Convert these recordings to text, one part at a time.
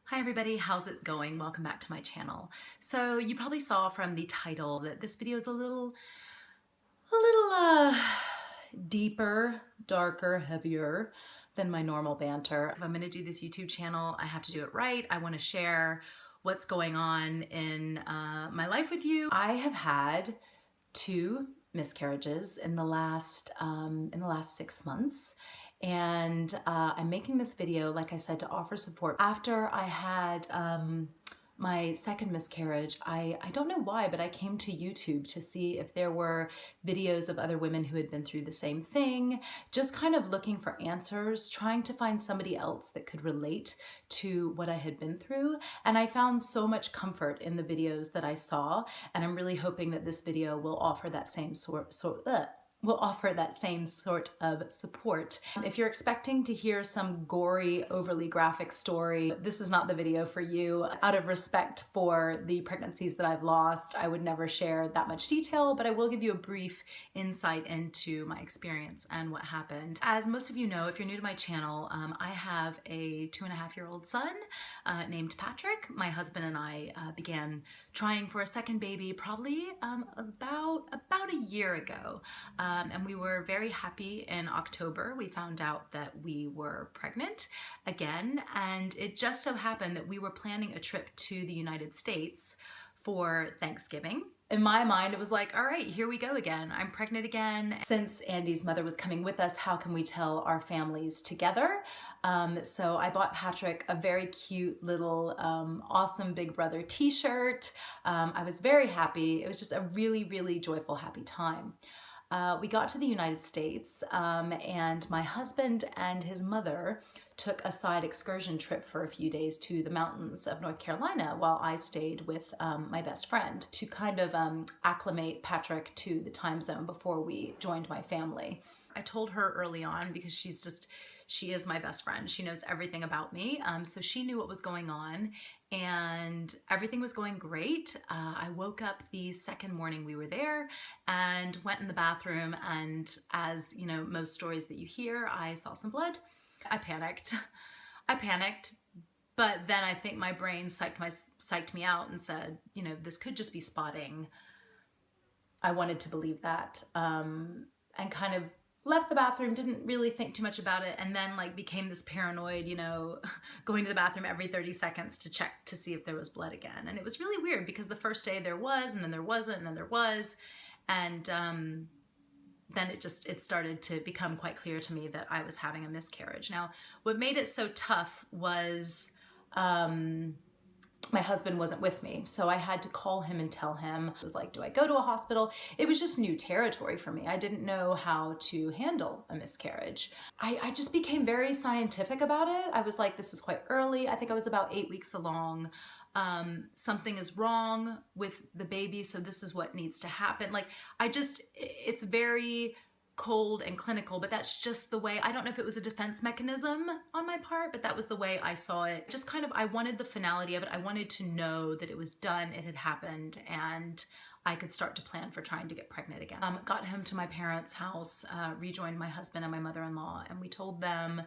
Hi everybody, how's it going? Welcome back to my channel. So you probably saw from the title that this video is a little deeper, darker, heavier than my normal banter. If I'm gonna do this YouTube channel, I have to do it right. I wanna share what's going on in my life with you. I have had 2 miscarriages in the last 6 months. And I'm making this video, like I said, to offer support. After I had my second miscarriage, I don't know why, but I came to YouTube to see if there were videos of other women who had been through the same thing, just kind of looking for answers, trying to find somebody else that could relate to what I had been through. And I found so much comfort in the videos that I saw, and I'm really hoping that this video will offer that same sort of support. If you're expecting to hear some gory, overly graphic story, this is not the video for you. Out of respect for the pregnancies that I've lost, I would never share that much detail, but I will give you a brief insight into my experience and what happened. As most of you know, if you're new to my channel, I have a 2.5-year-old son named Patrick. My husband and I began trying for a second baby probably about a year ago. And we were very happy in October. We found out that we were pregnant again, and it just so happened that we were planning a trip to the United States for Thanksgiving. In my mind, it was like, all right, here we go again. I'm pregnant again. Since Andy's mother was coming with us, how can we tell our families together? So I bought Patrick a very cute little awesome Big Brother t-shirt. I was very happy. It was just a really, really joyful, happy time. We got to the United States and my husband and his mother took a side excursion trip for a few days to the mountains of North Carolina while I stayed with my best friend to kind of acclimate Patrick to the time zone before we joined my family. I told her early on because she is my best friend. She knows everything about me. So she knew what was going on and everything was going great. I woke up the second morning we were there and went in the bathroom, and as you know, most stories that you hear, I saw some blood. I panicked, but then I think my brain psyched me out and said, you know, this could just be spotting. I wanted to believe that, and kind of left the bathroom, didn't really think too much about it, and then like became this paranoid, you know, going to the bathroom every 30 seconds to check to see if there was blood again. And it was really weird because the first day there was, and then there wasn't, and then there was, and then it started to become quite clear to me that I was having a miscarriage. Now, what made it so tough was my husband wasn't with me, so I had to call him and tell him. It was like, do I go to a hospital? It was just new territory for me. I didn't know how to handle a miscarriage. I just became very scientific about it. I was like, this is quite early. I think I was about 8 weeks along. Something is wrong with the baby, so this is what needs to happen. Like, it's very cold and clinical, but that's just the way. I don't know if it was a defense mechanism on my part, but that was the way I saw it. Just kind of, I wanted the finality of it. I wanted to know that it was done, it had happened, and I could start to plan for trying to get pregnant again. Got home to my parents' house, rejoined my husband and my mother-in-law, and we told them,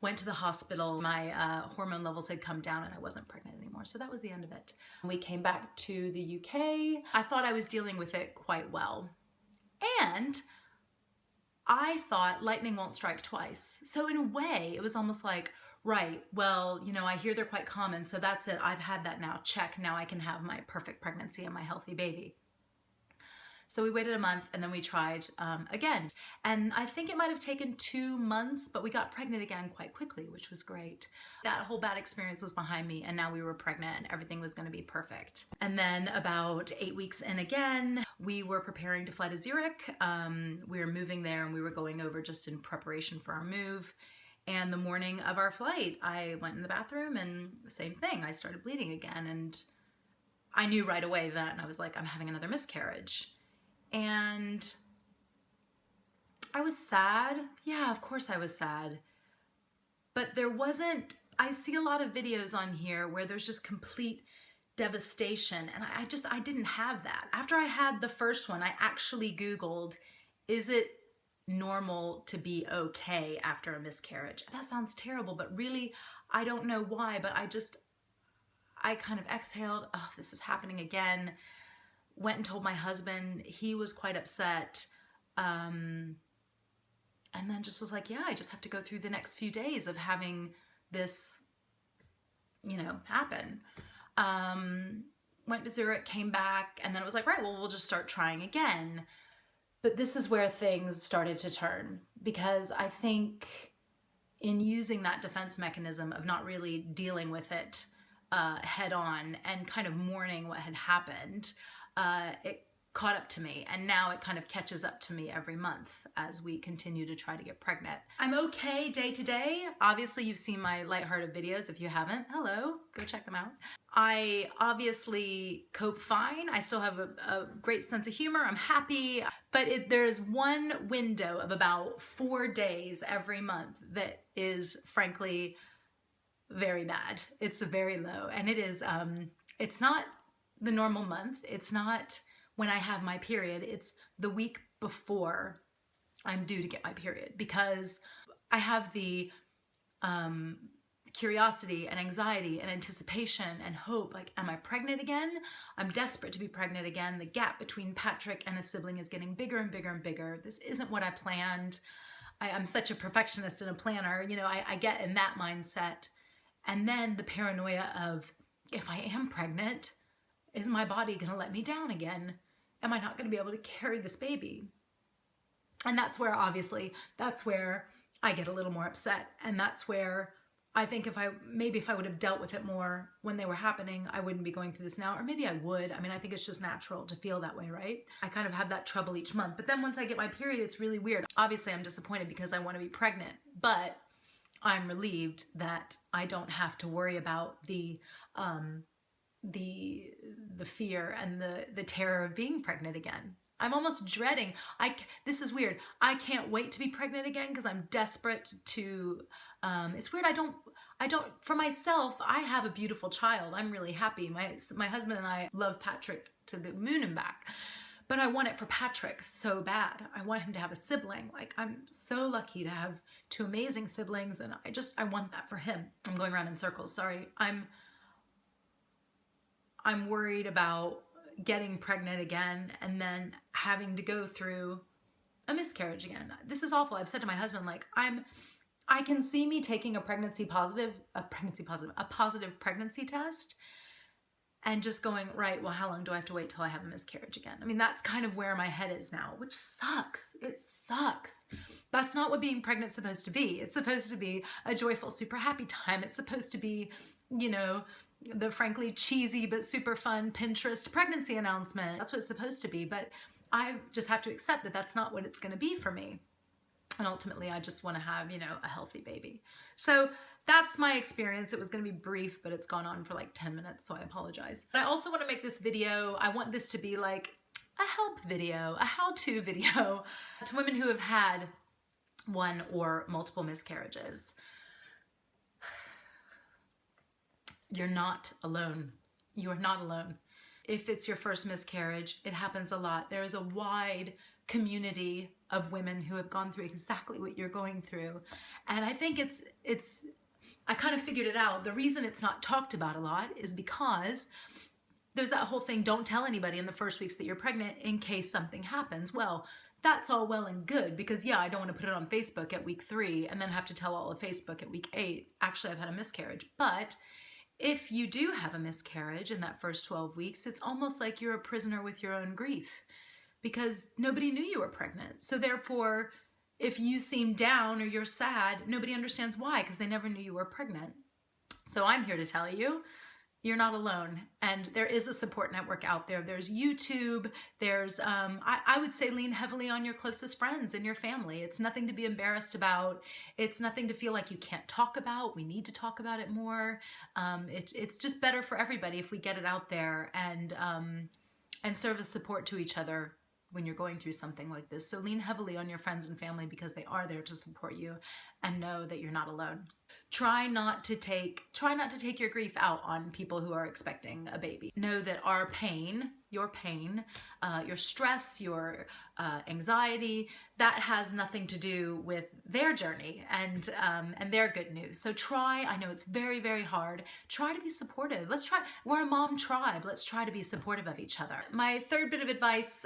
went to the hospital. My hormone levels had come down and I wasn't pregnant anymore. So that was the end of it. We came back to the UK. I thought I was dealing with it quite well. And I thought lightning won't strike twice. So in a way, it was almost like, right, well, you know, I hear they're quite common, so that's it. I've had that now. Check. Now I can have my perfect pregnancy and my healthy baby. So we waited a month and then we tried again. And I think it might have taken 2 months, but we got pregnant again quite quickly, which was great. That whole bad experience was behind me, and now we were pregnant and everything was gonna be perfect. And then about 8 weeks in again, we were preparing to fly to Zurich. We were moving there and we were going over just in preparation for our move. And the morning of our flight, I went in the bathroom and the same thing, I started bleeding again. And I knew right away that, and I was like, I'm having another miscarriage. And I was sad. Yeah, of course I was sad. But there wasn't, I see a lot of videos on here where there's just complete devastation. And I didn't have that. After I had the first one, I actually Googled, is it normal to be okay after a miscarriage? That sounds terrible, but really, I don't know why, but I kind of exhaled, oh, this is happening again. Went and told my husband. He was quite upset. And then just was like, yeah, I just have to go through the next few days of having this, you know, happen. Went to Zurich, came back, and then it was like, right, well, we'll just start trying again. But this is where things started to turn, because I think in using that defense mechanism of not really dealing with it head on and kind of mourning what had happened, it caught up to me, and now it kind of catches up to me every month as we continue to try to get pregnant. I'm okay day to day. Obviously, you've seen my lighthearted videos. If you haven't, hello, go check them out. I obviously cope fine. I still have a great sense of humor. I'm happy, but there's one window of about 4 days every month that is frankly very bad. It's very low, and it is, it's not the normal month. It's not when I have my period. It's the week before I'm due to get my period, because I have the curiosity and anxiety and anticipation and hope, like, am I pregnant again? I'm desperate to be pregnant again. The gap between Patrick and a sibling is getting bigger and bigger and bigger. This isn't what I planned. I'm such a perfectionist and a planner, you know, I get in that mindset. And then the paranoia of, if I am pregnant, is my body gonna let me down again? Am I not gonna be able to carry this baby? And that's where, obviously, that's where I get a little more upset. And that's where I think if I would have dealt with it more when they were happening, I wouldn't be going through this now. Or maybe I would. I mean, I think it's just natural to feel that way, right? I kind of have that trouble each month. But then once I get my period, it's really weird. Obviously, I'm disappointed because I want to be pregnant, but I'm relieved that I don't have to worry about the fear and the terror of being pregnant again. I'm almost dreading. This is weird. I can't wait to be pregnant again because I'm desperate to. It's weird. I don't. For myself, I have a beautiful child. I'm really happy. My husband and I love Patrick to the moon and back. But I want it for Patrick so bad. I want him to have a sibling. Like, I'm so lucky to have 2 amazing siblings, and I want that for him. I'm going around in circles. Sorry. I'm worried about getting pregnant again and then having to go through a miscarriage again. This is awful. I've said to my husband, like, I can see me taking a positive pregnancy test and just going, right, well, how long do I have to wait till I have a miscarriage again? I mean, that's kind of where my head is now, which sucks. It sucks. That's not what being pregnant's supposed to be. It's supposed to be a joyful, super happy time. It's supposed to be, you know, the frankly cheesy but super fun Pinterest pregnancy announcement. That's what it's supposed to be, but I just have to accept that that's not what it's going to be for me. And ultimately, I just want to have, you know, a healthy baby. So that's my experience. It was going to be brief, but it's gone on for like 10 minutes, so I apologize. But I also want to make this video, I want this to be like a help video, a how-to video to women who have had 1 or multiple miscarriages. You're not alone. You are not alone. If it's your first miscarriage, it happens a lot. There is a wide community of women who have gone through exactly what you're going through. And I think I kind of figured it out. The reason it's not talked about a lot is because there's that whole thing, don't tell anybody in the first weeks that you're pregnant in case something happens. Well, that's all well and good because, yeah, I don't want to put it on Facebook at week 3 and then have to tell all of Facebook at week 8, actually, I've had a miscarriage. But if you do have a miscarriage in that first 12 weeks, it's almost like you're a prisoner with your own grief because nobody knew you were pregnant. So therefore, if you seem down or you're sad, nobody understands why because they never knew you were pregnant. So I'm here to tell you, you're not alone. And there is a support network out there. There's YouTube. There's, I would say lean heavily on your closest friends and your family. It's nothing to be embarrassed about. It's nothing to feel like you can't talk about. We need to talk about it more. It's just better for everybody if we get it out there and serve as support to each other when you're going through something like this. So lean heavily on your friends and family because they are there to support you and know that you're not alone. Try not to take your grief out on people who are expecting a baby. Know that our pain your pain, your stress, your anxiety. That has nothing to do with their journey and their good news. So try, I know it's very, very hard, try to be supportive. Let's try, we're a mom tribe, let's try to be supportive of each other. My third bit of advice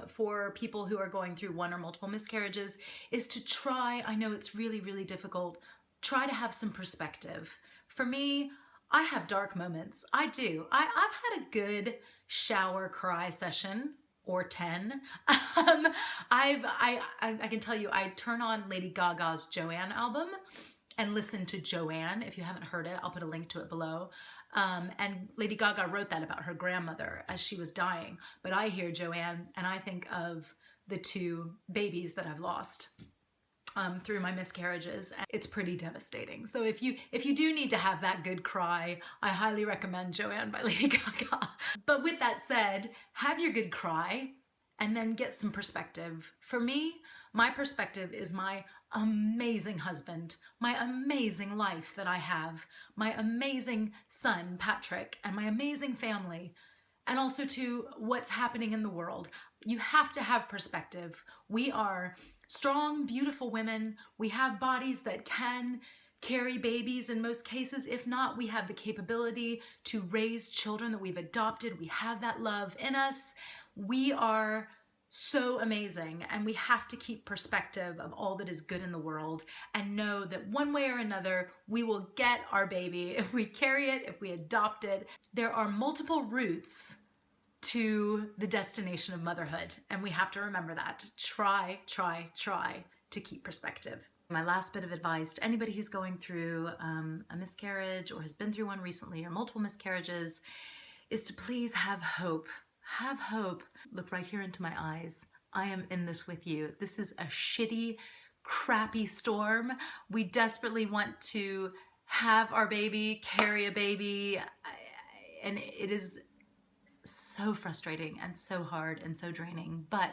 for people who are going through one or multiple miscarriages is to try, I know it's really, really difficult, try to have some perspective. For me, I have dark moments. I do. I've had a good shower cry session or 10. I can tell you, I turn on Lady Gaga's Joanne album and listen to Joanne. If you haven't heard it, I'll put a link to it below. And Lady Gaga wrote that about her grandmother as she was dying. But I hear Joanne and I think of the 2 babies that I've lost through my miscarriages. It's pretty devastating. So if you do need to have that good cry, I highly recommend Joanne by Lady Gaga. But with that said, have your good cry and then get some perspective. For me, my perspective is my amazing husband, my amazing life that I have, my amazing son, Patrick, and my amazing family, and also to what's happening in the world. You have to have perspective. We are strong, beautiful women. We have bodies that can carry babies in most cases. If not, we have the capability to raise children that we've adopted. We have that love in us. We are so amazing, and we have to keep perspective of all that is good in the world and know that one way or another, we will get our baby if we carry it, if we adopt it. There are multiple routes to the destination of motherhood, and we have to remember that. Try to keep perspective. My last bit of advice to anybody who's going through a miscarriage or has been through one recently or multiple miscarriages is to please have hope. Have hope. Look right here into my eyes. I am in this with you. This is a shitty, crappy storm. We desperately want to have our baby, carry a baby, and it is so frustrating and so hard and so draining, but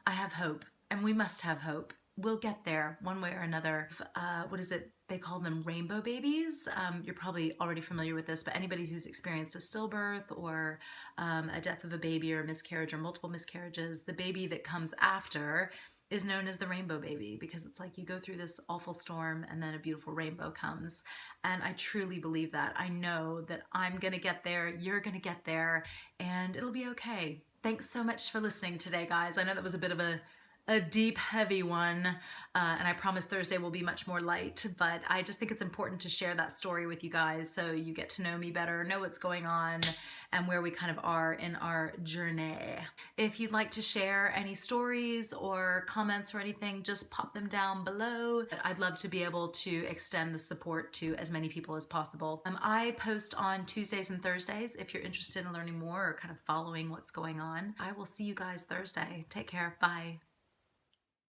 I have hope, and we must have hope. We'll get there one way or another. What is it? They call them rainbow babies. You're probably already familiar with this, but anybody who's experienced a stillbirth or a death of a baby or a miscarriage or multiple miscarriages, the baby that comes after is known as the rainbow baby, because it's like you go through this awful storm and then a beautiful rainbow comes. And I truly believe that. I know that I'm gonna get there, you're gonna get there, and it'll be okay. Thanks so much for listening today, guys. I know that was a bit of a deep, heavy one, and I promise Thursday will be much more light, but I just think it's important to share that story with you guys so you get to know me better, know what's going on, and where we kind of are in our journey. If you'd like to share any stories or comments or anything, just pop them down below. I'd love to be able to extend the support to as many people as possible. I post on Tuesdays and Thursdays if you're interested in learning more or kind of following what's going on. I will see you guys Thursday. Take care. Bye.